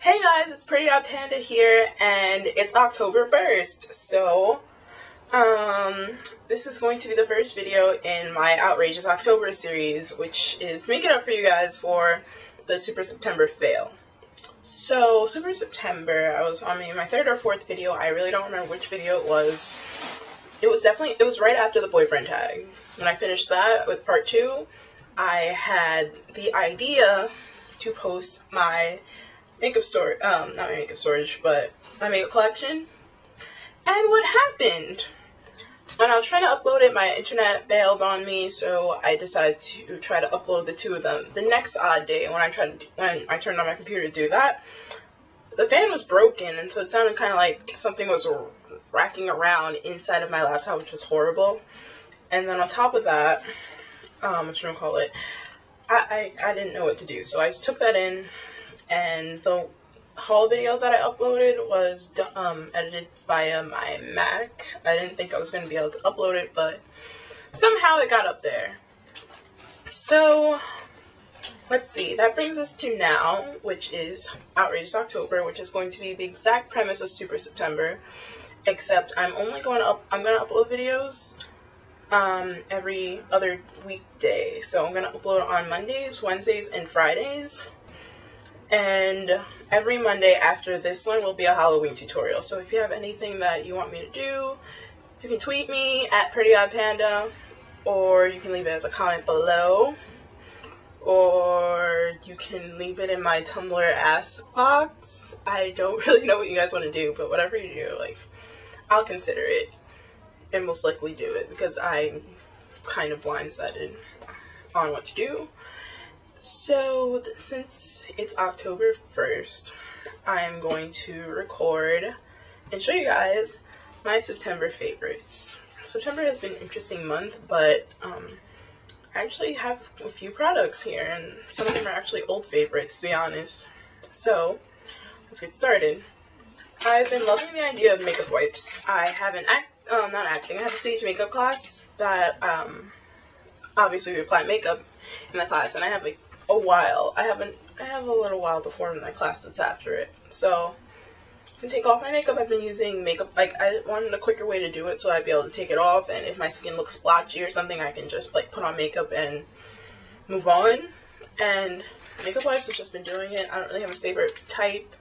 Hey guys, it's Pretty Odd Panda here, and it's October 1st, so, this is going to be the first video in my Outrageous October series, which is making up for you guys for the Super September fail. So, Super September, I was on my third or fourth video. I really don't remember which video it was. It was right after the boyfriend tag. When I finished that with part 2, I had the idea to post my makeup storage, not my makeup storage, but my makeup collection. And what happened? When I was trying to upload it, my internet bailed on me, so I decided to try to upload the two of them. The next odd day, when I turned on my computer to do that, the fan was broken, and so it sounded kind of like something was racking around inside of my laptop, which was horrible. And then on top of that, whatchamacallit, I didn't know what to do, so I just took that in, and the haul video that I uploaded was edited via my Mac. I didn't think I was going to be able to upload it, but somehow it got up there. So, let's see, that brings us to now, which is Outrageous October, which is going to be the exact premise of Super September, except I'm going to upload videos every other weekday. So I'm going to upload on Mondays, Wednesdays, and Fridays. And every Monday after this one will be a Halloween tutorial. So if you have anything that you want me to do, you can tweet me at PrettyOddPanda, or you can leave it as a comment below, or you can leave it in my Tumblr ask box. I don't really know what you guys want to do, but whatever you do, like, I'll consider it and most likely do it because I'm kind of blindsided on what to do. So, since it's October 1st, I'm going to record and show you guys my September favorites. September has been an interesting month, but I actually have a few products here, and some of them are actually old favorites, to be honest. So, let's get started. I've been loving the idea of makeup wipes. I have I have a stage makeup class that, obviously we apply makeup in the class, and I have like a while. I have a little while before my class that's after it. So, to take off my makeup, I've been using makeup, like, I wanted a quicker way to do it so I'd be able to take it off, and if my skin looks splotchy or something, I can just, like, put on makeup and move on. And makeup wipes have just been doing it. I don't really have a favorite type.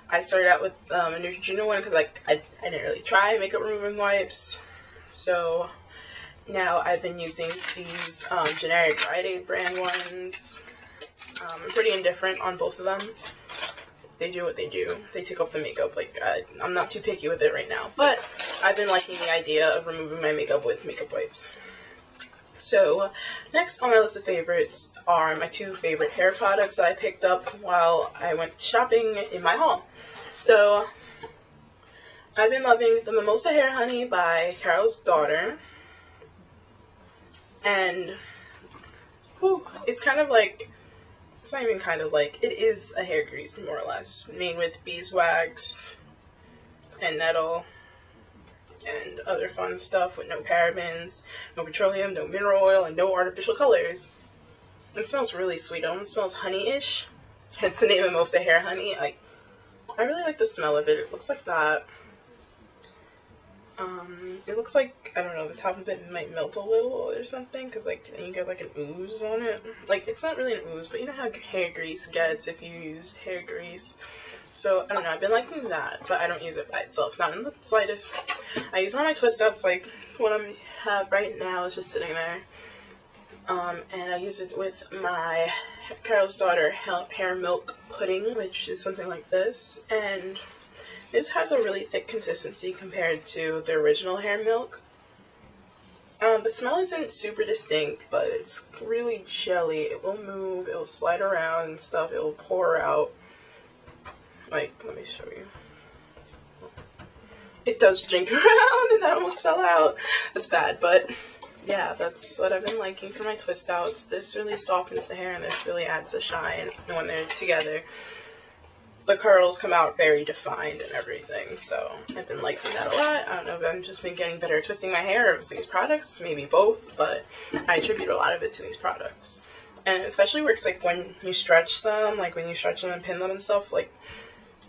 I started out with a Neutrogena one because, like, I didn't really try makeup removing wipes. So, now I've been using these generic Rite Aid brand ones. I'm pretty indifferent on both of them. They do what they do. They take off the makeup. Like, I'm not too picky with it right now. But I've been liking the idea of removing my makeup with makeup wipes. So, next on my list of favorites are my two favorite hair products that I picked up while I went shopping in my haul. So, I've been loving the Mimosa Hair Honey by Carol's Daughter. And, whew, it's kind of like, it's not even kind of like, it is a hair grease, more or less, made with beeswax and nettle and other fun stuff with no parabens, no petroleum, no mineral oil, and no artificial colors. It smells really sweet. It almost smells honey-ish. Hence the name Mimosa Hair Honey. I really like the smell of it. It looks like that. It looks like, I don't know, the top of it might melt a little or something, because, like, you get, like, an ooze on it. Like, it's not really an ooze, but you know how hair grease gets if you used hair grease. So, I don't know, I've been liking that, but I don't use it by itself, not in the slightest. I use all my twist ups, like, what I have right now is just sitting there. And I use it with my Carol's Daughter Hair Milk Pudding, which is something like this, and this has a really thick consistency compared to the original hair milk. The smell isn't super distinct, but it's really jelly. It will move, it will slide around and stuff, it will pour out. Like, let me show you. It does jink around, and that almost fell out. That's bad, but yeah, that's what I've been liking for my twist outs. This really softens the hair, and this really adds the shine when they're together. The curls come out very defined and everything, so I've been liking that a lot. I don't know if I've just been getting better at twisting my hair or if it's these products, maybe both, but I attribute a lot of it to these products. And it especially works, like, when you stretch them, like, when you stretch them and pin them and stuff, like,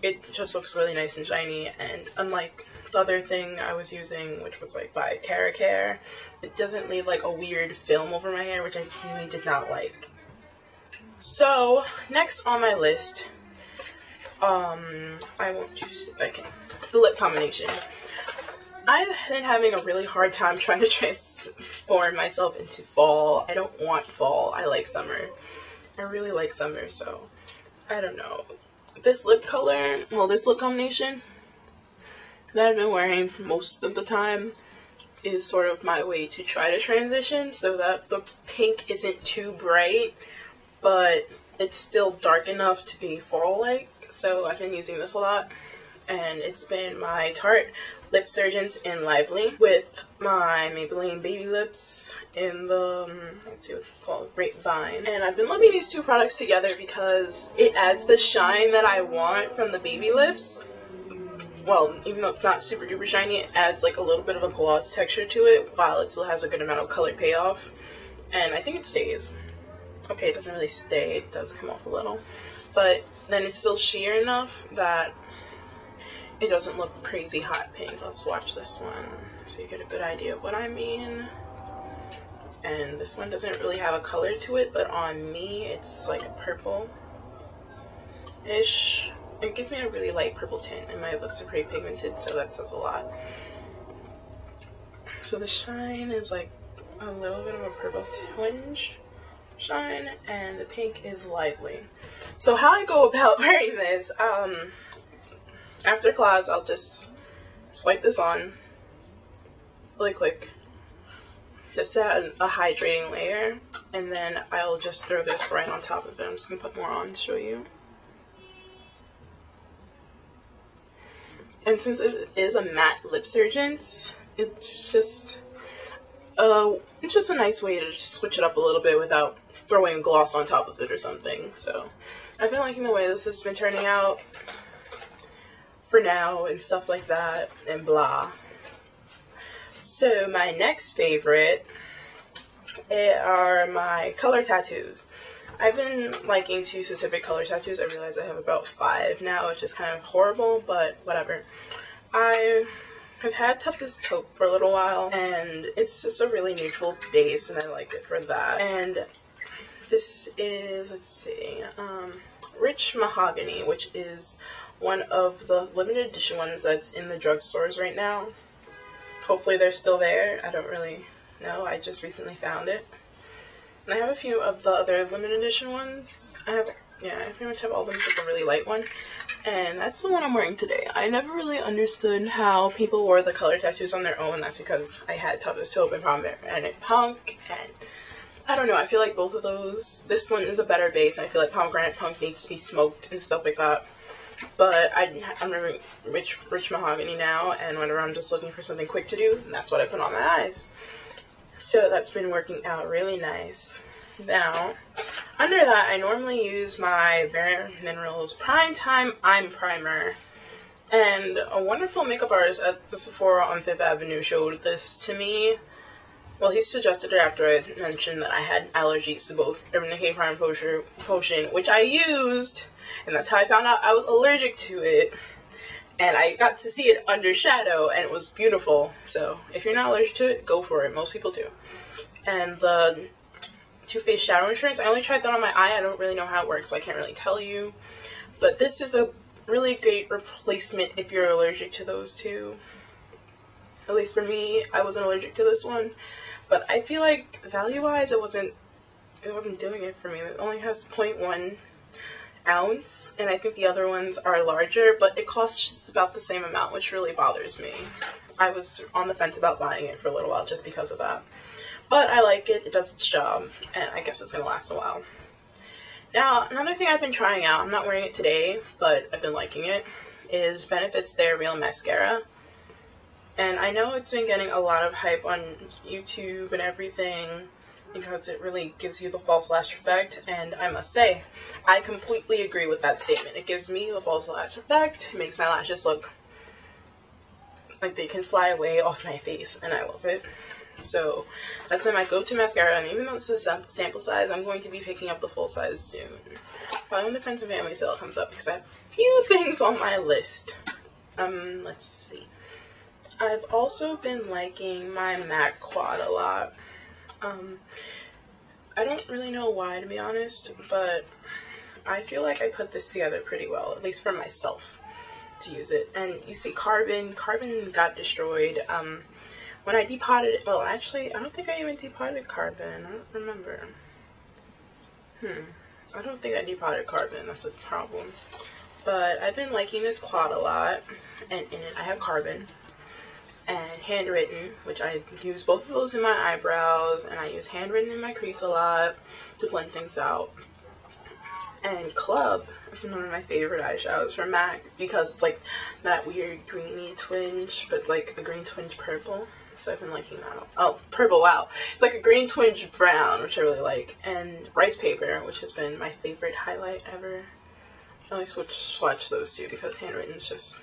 it just looks really nice and shiny, and unlike the other thing I was using, which was like by Cara Care, it doesn't leave like a weird film over my hair, which I really did not like. So next on my list, I want to, okay, the lip combination. I've been having a really hard time trying to transform myself into fall. I don't want fall. I like summer. I really like summer, so I don't know. This lip color, well, this lip combination that I've been wearing most of the time is sort of my way to try to transition so that the pink isn't too bright, but it's still dark enough to be fall-like. So I've been using this a lot, and it's been my Tarte Lip Surgence in Lively with my Maybelline Baby Lips in the, let's see what it's called, Grapevine. And I've been loving these two products together because it adds the shine that I want from the Baby Lips. Well, even though it's not super duper shiny, it adds like a little bit of a gloss texture to it while it still has a good amount of color payoff. And I think it stays. Okay, it doesn't really stay, it does come off a little. But then it's still sheer enough that it doesn't look crazy hot pink. Let's swatch this one so you get a good idea of what I mean. And this one doesn't really have a color to it, but on me it's like a purple-ish. It gives me a really light purple tint, and my lips are pretty pigmented, so that says a lot. So the shine is like a little bit of a purple twinge shine, and the pink is Lively. So how I go about wearing this, after class I'll just swipe this on really quick just to add a hydrating layer, and then I'll just throw this right on top of it. I'm just gonna put more on to show you. And since it is a matte lip surgence, it's just a nice way to just switch it up a little bit without throwing gloss on top of it or something. So I've been liking the way this has been turning out for now and stuff like that and blah. So my next favorite are my color tattoos. I've been liking 2 specific color tattoos. I realize I have about 5 now, which is kind of horrible, but whatever. I have had Toughest Taupe for a little while, and it's just a really neutral base, and I like it for that. And this is, let's see, Rich Mahogany, which is one of the limited edition ones that's in the drugstores right now. Hopefully they're still there. I don't really know. I just recently found it. And I have a few of the other limited edition ones. I pretty much have all of them except the really light one. And that's the one I'm wearing today. I never really understood how people wore the color tattoos on their own. That's because I had Toughest Taupe and Pomegranate Punk, and I don't know, I feel like both of those, this one is a better base, and I feel like Pomegranate Punk needs to be smoked and stuff like that. But I'm wearing Rich Mahogany now, and whenever I'm just looking for something quick to do, that's what I put on my eyes. So that's been working out really nice. Now, under that, I normally use my Bare Minerals Prime Time Eye Primer. And a wonderful makeup artist at the Sephora on 5th Avenue showed this to me. Well, he suggested it after I mentioned that I had allergies to both Urban Decay Prime Potion, which I used, and that's how I found out I was allergic to it. And I got to see it under shadow, and it was beautiful. So if you're not allergic to it, go for it. Most people do. And the Too Faced Shadow Insurance, I only tried that on my eye. I don't really know how it works, so I can't really tell you. But this is a really great replacement if you're allergic to those two. At least for me, I wasn't allergic to this one. But I feel like value-wise, it wasn't doing it for me. It only has 0.1 ounce, and I think the other ones are larger, but it costs just about the same amount, which really bothers me. I was on the fence about buying it for a little while just because of that. But I like it, it does its job, and I guess it's going to last a while. Now, another thing I've been trying out, I'm not wearing it today, but I've been liking it, is Benefit's They're Real Mascara. And I know it's been getting a lot of hype on YouTube and everything because it really gives you the false lash effect, and I must say, I completely agree with that statement. It gives me the false lash effect, it makes my lashes look like they can fly away off my face, and I love it. So that's been my go-to mascara, and even though it's a sample size, I'm going to be picking up the full size soon. Probably when the friends and family sale comes up, because I have a few things on my list. Let's see. I've also been liking my MAC Quad a lot. I don't really know why, to be honest, but I feel like I put this together pretty well, at least for myself, to use it. And you see Carbon got destroyed. When I depotted it, well, actually, I don't think I even depotted Carbon. I don't remember. I don't think I depotted Carbon. That's a problem. But I've been liking this quad a lot, and in it I have Carbon and Handwritten, which I use both of those in my eyebrows, and I use Handwritten in my crease a lot to blend things out. And Club, that's one of my favorite eyeshadows from MAC, because it's like that weird greeny twinge, but like a green twinge purple. So I've been liking that. Oh, purple, wow. It's like a green twinge brown, which I really like. And Rice Paper, which has been my favorite highlight ever. I always swatch those two because Handwritten is just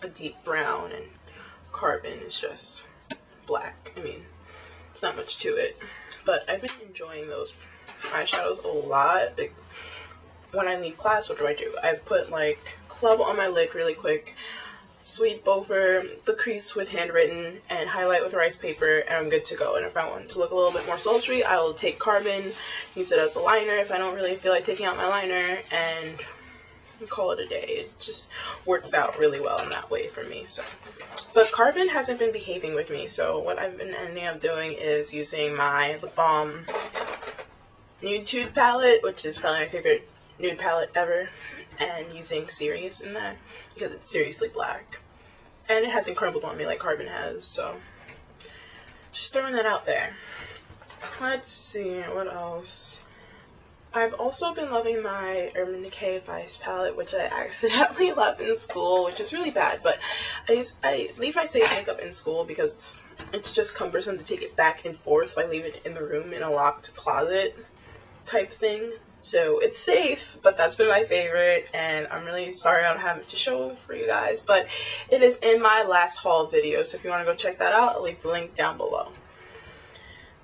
a deep brown and Carbon is just black. I mean, it's not much to it. But I've been enjoying those eyeshadows a lot. Like, when I leave class, what do? I put like Club on my lid really quick, sweep over the crease with Handwritten, and highlight with Rice Paper, and I'm good to go. And if I want to look a little bit more sultry, I will take Carbon, use it as a liner if I don't really feel like taking out my liner, and call it a day. It just works out really well in that way for me. So, but Carbon hasn't been behaving with me, so what I've been ending up doing is using my Lip Balm Nude Tude palette, which is probably my favorite nude palette ever, and using Serious in that because it's seriously black and it hasn't crumbled on me like Carbon has. So just throwing that out there. Let's see what else. I've also been loving my Urban Decay Vice palette, which I accidentally left in school, which is really bad, but I leave my safe makeup in school because it's just cumbersome to take it back and forth, so I leave it in the room in a locked closet type thing. So it's safe, but that's been my favorite, and I'm really sorry I don't have it to show for you guys, but it is in my last haul video, so if you want to go check that out, I'll leave the link down below.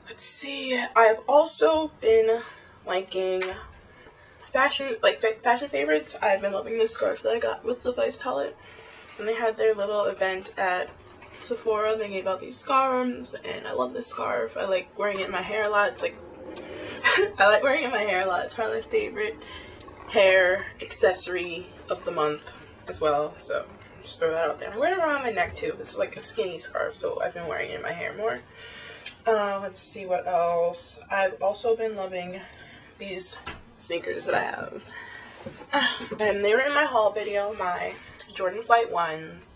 Let's see, I've also been liking fashion favorites. I've been loving this scarf that I got with the Vice palette. When they had their little event at Sephora, they gave out these scarves, and I love this scarf. I like wearing it in my hair a lot. It's like, I like wearing it in my hair a lot. It's probably my favorite hair accessory of the month as well. So just throw that out there. I wear it around my neck too. It's like a skinny scarf, so I've been wearing it in my hair more. Let's see what else. I've also been loving these sneakers that I have, and they were in my haul video, my Jordan Flight 1s,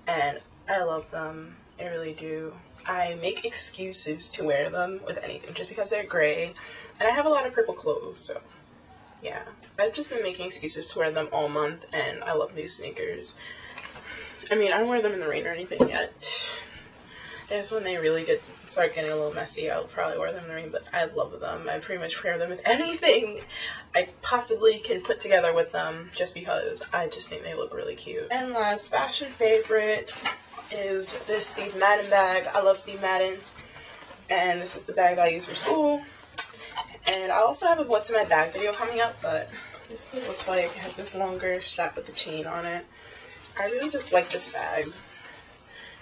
and I love them. I really do. I make excuses to wear them with anything just because they're gray, and I have a lot of purple clothes, so yeah, I've just been making excuses to wear them all month, and I love these sneakers. I mean, I don't wear them in the rain or anything yet. That's when they really start getting a little messy. I'll probably wear them in the rain, but I love them. I pretty much wear them with anything I possibly can put together with them, just because I just think they look really cute. And last fashion favorite is this Steve Madden bag. I love Steve Madden, and this is the bag that I use for school. And I also have a what's in my bag video coming up, but this is what it looks like. It has this longer strap with the chain on it. I really just like this bag.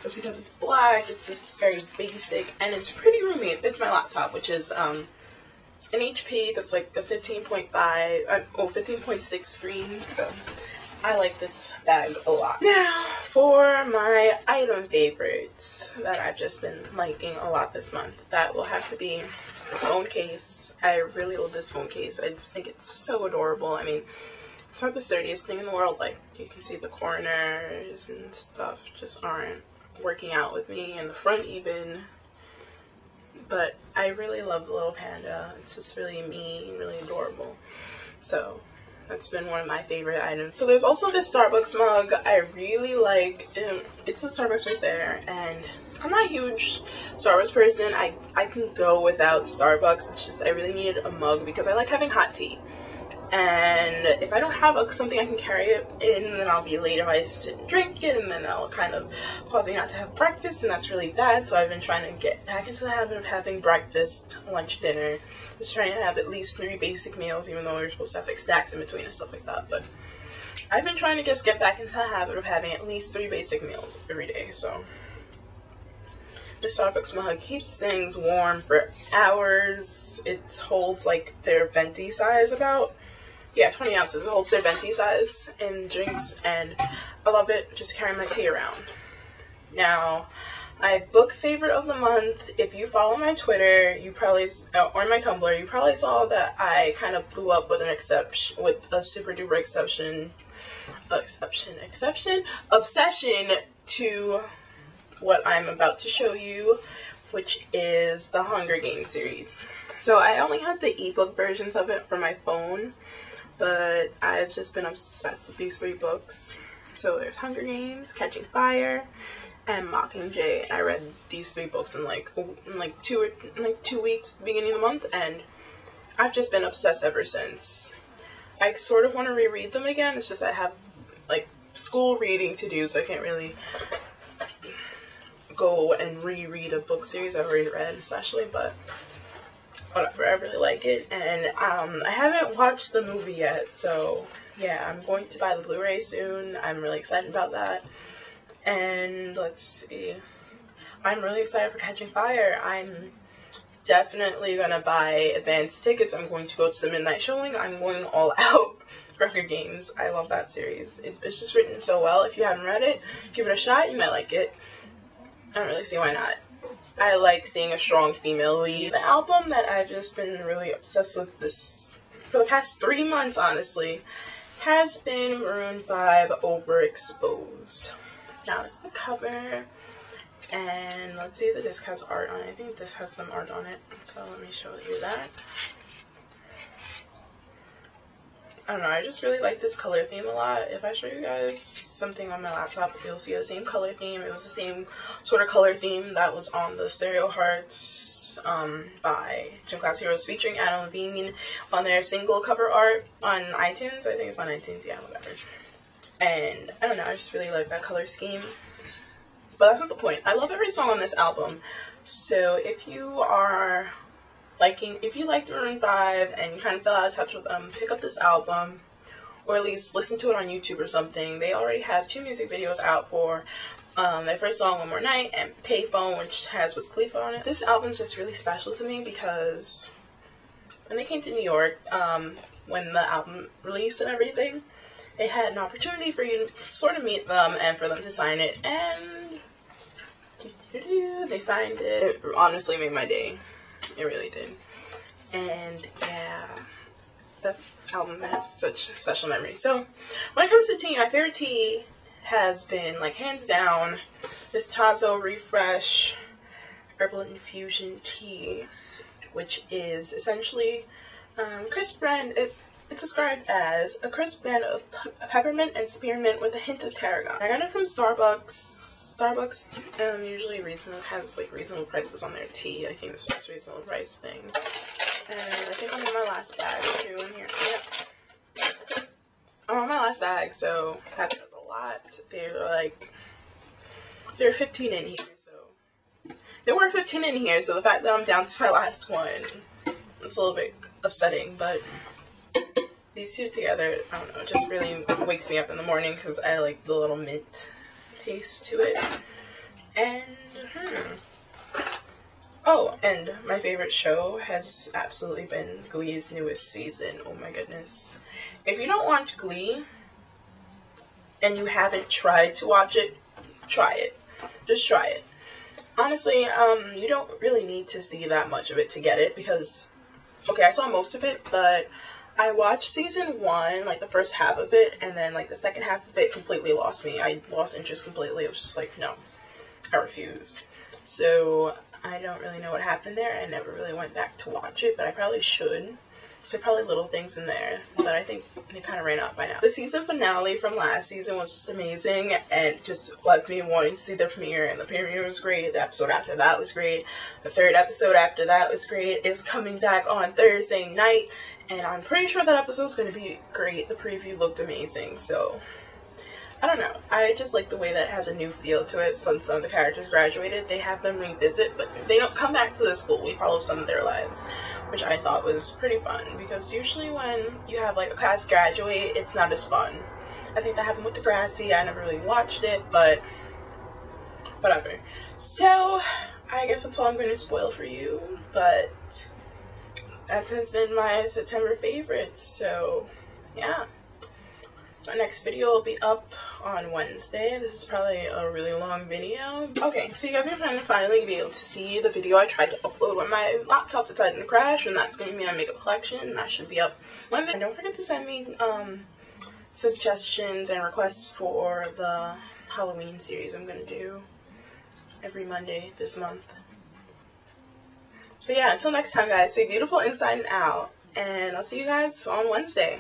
Just because it's black, it's just very basic, and it's pretty roomy. It fits my laptop, which is an HP that's like a 15.6 screen, so I like this bag a lot. Now, for my item favorites that I've just been liking a lot this month, that will have to be this phone case. I really love this phone case. I just think it's so adorable. I mean, it's not the sturdiest thing in the world. Like, you can see the corners and stuff just aren't working out with me, and the front even, but I really love the little panda. It's just really mean, really adorable. So that's been one of my favorite items. So there's also this Starbucks mug I really like. It's a Starbucks right there, and I'm not a huge Starbucks person. I can go without Starbucks. It's just I really needed a mug because I like having hot tea. And if I don't have something I can carry it in, then I'll be late if I sit and drink it, and then that'll kind of cause me not to have breakfast, and that's really bad. So I've been trying to get back into the habit of having breakfast, lunch, dinner. Just trying to have at least 3 basic meals, even though we're supposed to have like snacks in between and stuff like that. But I've been trying to just get back into the habit of having at least 3 basic meals every day. So the Starbucks mug keeps things warm for hours. It holds like their venti size about. Yeah, 20 ounces. It holds their venti size in drinks, and I love it. Just carrying my tea around. Now, my book favorite of the month. If you follow my Twitter, you probably or my Tumblr, you probably saw that I kind of blew up with a super duper obsession to what I'm about to show you, which is the Hunger Games series. So I only had the ebook versions of it for my phone, but I've just been obsessed with these 3 books. So there's Hunger Games, Catching Fire, and Mockingjay. I read these 3 books in like 2 weeks, beginning of the month, and I've just been obsessed ever since. I sort of want to reread them again. It's just I have like school reading to do, so I can't really go and reread a book series I've already read, especially, but whatever, I really like it. And I haven't watched the movie yet, so yeah, I'm going to buy the Blu-ray soon. I'm really excited about that. And let's see, I'm really excited for Catching Fire. I'm definitely gonna buy advance tickets. I'm going to go to the midnight showing. I'm going all out for Hunger Games. I love that series. It's just written so well. If you haven't read it, give it a shot. You might like it. I don't really see why not. I like seeing a strong female lead. The album that I've just been really obsessed with this for the past 3 months, honestly, has been Maroon 5 Overexposed. Now this is the cover, and let's see if the disc has art on it. I think this has some art on it, so let me show you that. I don't know, I just really like this color theme a lot. If I show you guys something on my laptop, you'll see the same color theme. It was the same sort of color theme that was on the Stereo Hearts by Gym Class Heroes featuring Adam Levine on their single cover art on iTunes. I think it's on iTunes, yeah, whatever. And I don't know, I just really like that color scheme. But that's not the point. I love every song on this album. So if you liked Maroon 5 and you kind of fell out of touch with them, pick up this album, or at least listen to it on YouTube or something. They already have 2 music videos out for their first song, One More Night, and Payphone, which has Wiz Khalifa on it. This album's just really special to me because when they came to New York, when the album released and everything, they had an opportunity for you to sort of meet them and for them to sign it, and they signed it. It honestly made my day. It really did. And yeah, that album has such special memories. So when it comes to tea, my favorite tea has been, like, hands down, this Tazo Refresh Herbal Infusion Tea, which is essentially crisp blend. It's described as a crisp blend of peppermint and spearmint with a hint of tarragon. I got it from Starbucks. Starbucks usually has like reasonable prices on their tea. I think it's just reasonable price thing. And I think I'm in my last bag too in here. Yep. I'm on my last bag, so that does a lot. There are 15 in here, so there were 15 in here, so the fact that I'm down to my last one, it's a little bit upsetting, but these 2 together, I don't know, it just really wakes me up in the morning because I like the little mint taste to it. And oh, and my favorite show has absolutely been Glee's newest season. Oh my goodness. If you don't watch Glee and you haven't tried to watch it, try it. Just try it. Honestly, you don't really need to see that much of it to get it because, okay, I saw most of it, but I watched season 1, like the first half of it, and then like the second half of it completely lost me. I lost interest completely. It was just like, no, I refuse. So I don't really know what happened there. I never really went back to watch it, but I probably should. So probably little things in there, but I think they kind of ran out by now. The season finale from last season was just amazing and just left me wanting to see the premiere, and the premiere was great. The episode after that was great. The 3rd episode after that was great. It's coming back on Thursday night, and I'm pretty sure that episode's going to be great. The preview looked amazing, so I don't know. I just like the way that it has a new feel to it. Since some of the characters graduated, they have them revisit, but they don't come back to the school. We follow some of their lives, which I thought was pretty fun, because usually when you have like a class graduate, it's not as fun. I think that happened with Degrassi. I never really watched it, but whatever. So I guess that's all I'm going to spoil for you, but that has been my September favorites. So yeah, my next video will be up on Wednesday. This is probably a really long video. Okay, so you guys are going to finally be able to see the video I tried to upload when my laptop decided to crash, and that's going to be my makeup collection. That should be up Wednesday. And don't forget to send me suggestions and requests for the Halloween series I'm going to do every Monday this month. So yeah, until next time guys, stay beautiful inside and out, and I'll see you guys on Wednesday.